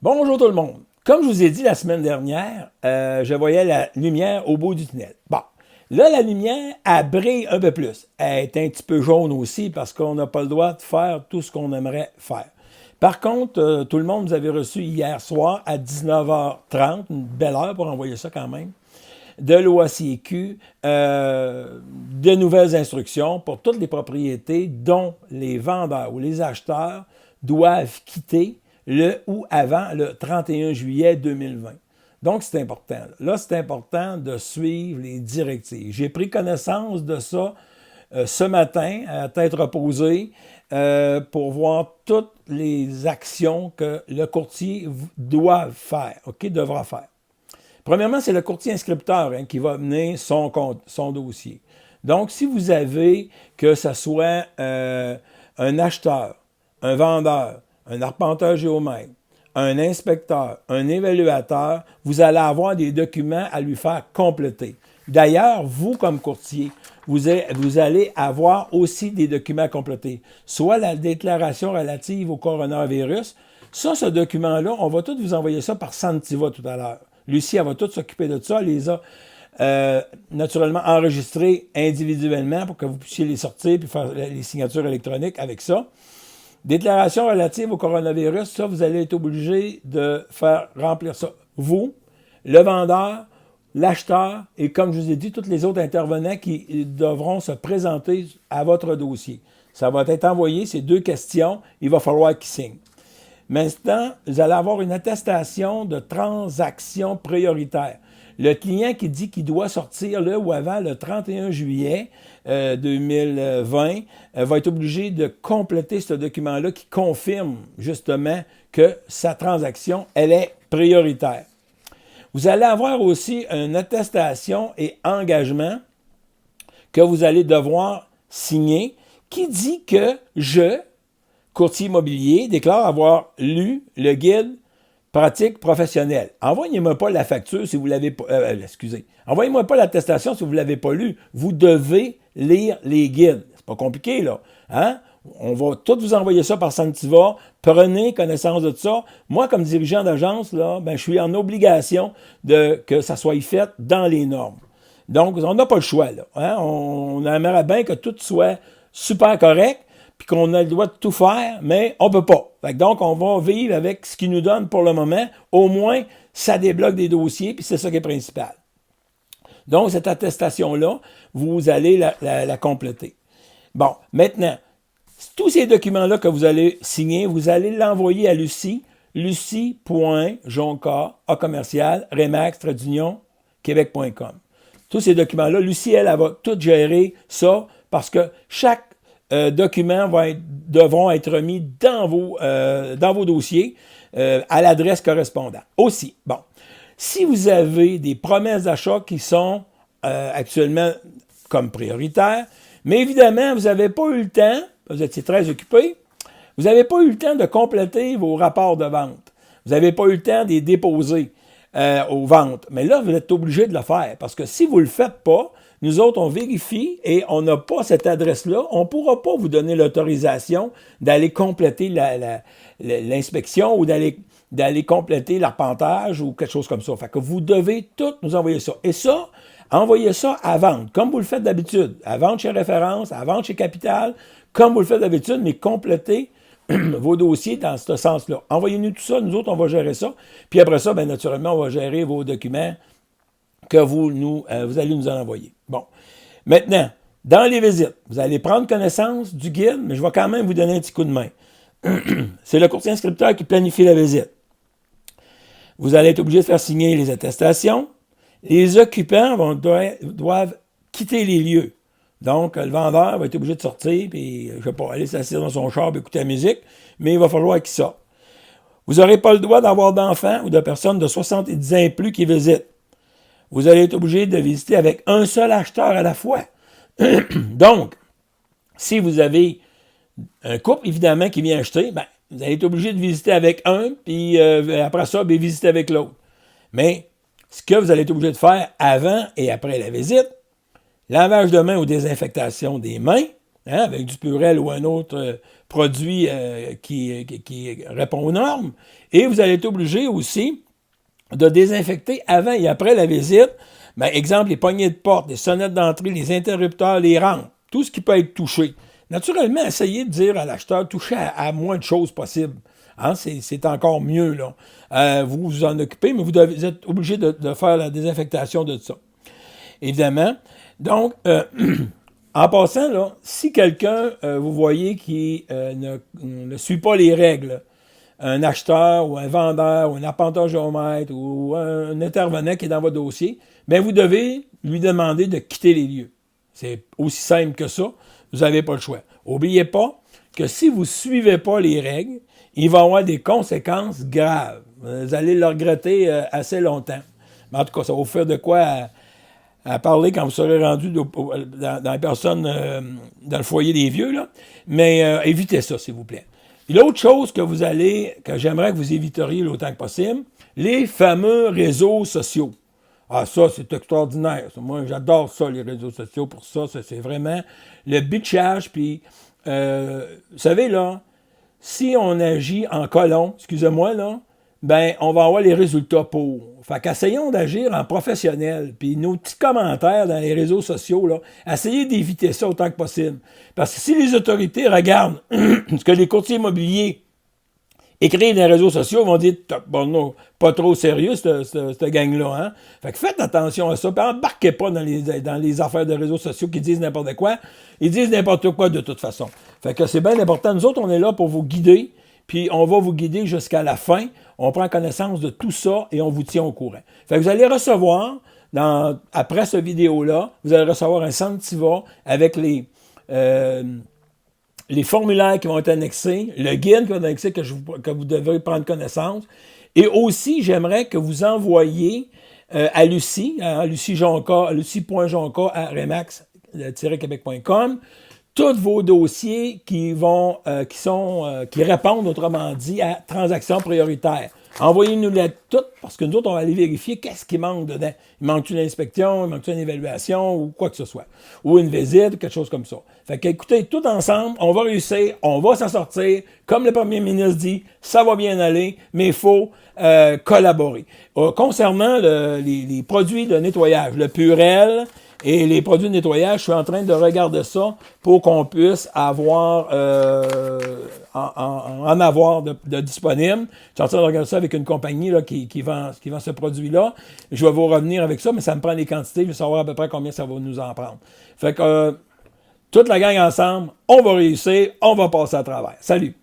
Bonjour tout le monde. Comme je vous ai dit la semaine dernière, je voyais la lumière au bout du tunnel. Bon, là, la lumière, elle brille un peu plus. Elle est un petit peu jaune aussi parce qu'on n'a pas le droit de faire tout ce qu'on aimerait faire. Par contre, tout le monde, vous avez reçu hier soir à 19h30, une belle heure pour envoyer ça quand même, de l'OACQ, de nouvelles instructions pour toutes les propriétés dont les vendeurs ou les acheteurs doivent quitter le ou avant le 31 juillet 2020. Donc, c'est important. Là, c'est important de suivre les directives. J'ai pris connaissance de ça ce matin, à tête reposée, pour voir toutes les actions que le courtier doit faire, devra faire. Premièrement, c'est le courtier inscripteur qui va mener son dossier. Donc, si vous avez, que ce soit un acheteur, un vendeur, un arpenteur géomètre, un inspecteur, un évaluateur, vous allez avoir des documents à lui faire compléter. D'ailleurs, vous, comme courtier, vous allez avoir aussi des documents à compléter, soit la déclaration relative au coronavirus. Ça, ce document-là, on va tout vous envoyer ça par Sentiva tout à l'heure. Lucie, elle va tout s'occuper de ça. Elle les a naturellement enregistrés individuellement pour que vous puissiez les sortir et faire les signatures électroniques avec ça. Déclaration relative au coronavirus, ça, vous allez être obligé de faire remplir ça. Vous, le vendeur, l'acheteur et, comme je vous ai dit, tous les autres intervenants qui devront se présenter à votre dossier. Ça va être envoyé, ces deux questions, il va falloir qu'ils signent. Maintenant, vous allez avoir une attestation de transaction prioritaire. Le client qui dit qu'il doit sortir là ou avant le 31 juillet 2020 va être obligé de compléter ce document-là qui confirme justement que sa transaction, elle est prioritaire. Vous allez avoir aussi une attestation et engagement que vous allez devoir signer qui dit que je, courtier immobilier, déclare avoir lu le guide pratique professionnelle. Envoyez-moi pas la facture si vous l'avez pas... Envoyez-moi pas l'attestation si vous ne l'avez pas lu. Vous devez lire les guides. C'est pas compliqué, là. Hein? On va tout vous envoyer ça par Sentiva. Prenez connaissance de ça. Moi, comme dirigeant d'agence, là, je suis en obligation que ça soit fait dans les normes. Donc, on n'a pas le choix, là. Hein? On aimerait bien que tout soit super correct, puis qu'on a le droit de tout faire, mais on ne peut pas. Donc, on va vivre avec ce qu'ils nous donnent pour le moment. Au moins, ça débloque des dossiers, puis c'est ça qui est principal. Donc, cette attestation-là, vous allez la compléter. Bon, maintenant, tous ces documents-là que vous allez signer, vous allez l'envoyer à Lucie, lucie.jonca@remax-québec.com. Tous ces documents-là, Lucie, elle va tout gérer ça, parce que chaque documents devront être remis dans vos dossiers à l'adresse correspondante. Aussi, bon, si vous avez des promesses d'achat qui sont actuellement comme prioritaires, mais évidemment, vous n'avez pas eu le temps, vous étiez très occupé, vous n'avez pas eu le temps de compléter vos rapports de vente. Vous n'avez pas eu le temps de les déposer aux ventes. Mais là, vous êtes obligé de le faire, parce que si vous ne le faites pas, nous autres, on vérifie et on n'a pas cette adresse-là. On ne pourra pas vous donner l'autorisation d'aller compléter l'inspection ou d'aller compléter l'arpentage ou quelque chose comme ça. Fait que vous devez tout nous envoyer ça. Et ça, envoyez ça à vente, comme vous le faites d'habitude. À vente chez Référence, à vente chez Capital, comme vous le faites d'habitude, mais complétez vos dossiers dans ce sens-là. Envoyez-nous tout ça, nous autres, on va gérer ça. Puis après ça, bien naturellement, on va gérer vos documents que vous allez nous en envoyer. Bon. Maintenant, dans les visites, vous allez prendre connaissance du guide, mais je vais quand même vous donner un petit coup de main. C'est le courtier inscripteur qui planifie la visite. Vous allez être obligé de faire signer les attestations. Les occupants doivent quitter les lieux. Donc, le vendeur va être obligé de sortir, puis, je ne sais pas, aller s'asseoir dans son char et écouter la musique, mais il va falloir qu'il sorte. Vous n'aurez pas le droit d'avoir d'enfants ou de personnes de 70 ans et plus qui visitent. Vous allez être obligé de visiter avec un seul acheteur à la fois. Donc, si vous avez un couple, évidemment, qui vient acheter, vous allez être obligé de visiter avec un, puis après ça, visiter avec l'autre. Mais ce que vous allez être obligé de faire avant et après la visite, lavage de mains ou désinfectation des mains, hein, avec du Purel ou un autre produit qui répond aux normes. Et vous allez être obligé aussi de désinfecter avant et après la visite. Ben, exemple, les poignées de porte, les sonnettes d'entrée, les interrupteurs, les rampes, tout ce qui peut être touché. Naturellement, essayez de dire à l'acheteur, touchez à moins de choses possibles. Hein, c'est encore mieux, là. Vous vous en occupez, mais vous êtes obligé de faire la désinfectation de ça. Évidemment. Donc, en passant, là, si quelqu'un, vous voyez, qui ne suit pas les règles, un acheteur ou un vendeur ou un appenteur géomètre ou un intervenant qui est dans votre dossier, bien, vous devez lui demander de quitter les lieux. C'est aussi simple que ça. Vous n'avez pas le choix. N'oubliez pas que si vous ne suivez pas les règles, il va y avoir des conséquences graves. Vous allez le regretter assez longtemps. Mais en tout cas, ça va vous faire de quoi à parler quand vous serez rendu dans la personne, dans le foyer des vieux, là. Mais évitez ça, s'il vous plaît. Et l'autre chose que j'aimerais que vous éviteriez l'autant que possible, les fameux réseaux sociaux. Ah, ça, c'est extraordinaire. Moi, j'adore ça, les réseaux sociaux, pour ça. C'est vraiment le bitchage. Puis, vous savez, là, si on agit en colon, excusez-moi, là, ben, on va avoir les résultats pour. Fait qu'essayons d'agir en professionnel. Puis nos petits commentaires dans les réseaux sociaux, là, essayez d'éviter ça autant que possible. Parce que si les autorités regardent ce que les courtiers immobiliers écrivent dans les réseaux sociaux, ils vont dire, bon, non, pas trop sérieux, cette gang-là, hein. Fait que faites attention à ça. Puis embarquez pas dans les affaires de réseaux sociaux qui disent n'importe quoi. Ils disent n'importe quoi de toute façon. Fait que c'est bien important. Nous autres, on est là pour vous guider. Puis on va vous guider jusqu'à la fin. On prend connaissance de tout ça et on vous tient au courant. Fait que vous allez recevoir, après cette vidéo-là, vous allez recevoir un Sentiva avec les formulaires qui vont être annexés, le guide qui va être annexé que vous devrez prendre connaissance. Et aussi, j'aimerais que vous envoyiez à Lucie, à lucie.jonca@remax-québec.com, tous vos dossiers qui répondent, autrement dit, à transactions prioritaires. Envoyez-nous-les toutes, parce que nous autres, on va aller vérifier qu'est-ce qui manque dedans. Il manque-tu une inspection, il manque-tu une évaluation, ou quoi que ce soit. Ou une visite, quelque chose comme ça. Fait qu'écoutez, tout ensemble, on va réussir, on va s'en sortir. Comme le premier ministre dit, ça va bien aller, mais il faut collaborer. Concernant les produits de nettoyage, le Purel et les produits de nettoyage, je suis en train de regarder ça pour qu'on puisse avoir en avoir de disponible. Je suis en train de regarder ça avec une compagnie là, qui vend ce produit-là. Je vais vous revenir avec ça, mais ça me prend les quantités. Je veux savoir à peu près combien ça va nous en prendre. Fait que toute la gang ensemble, on va réussir, on va passer à travers. Salut!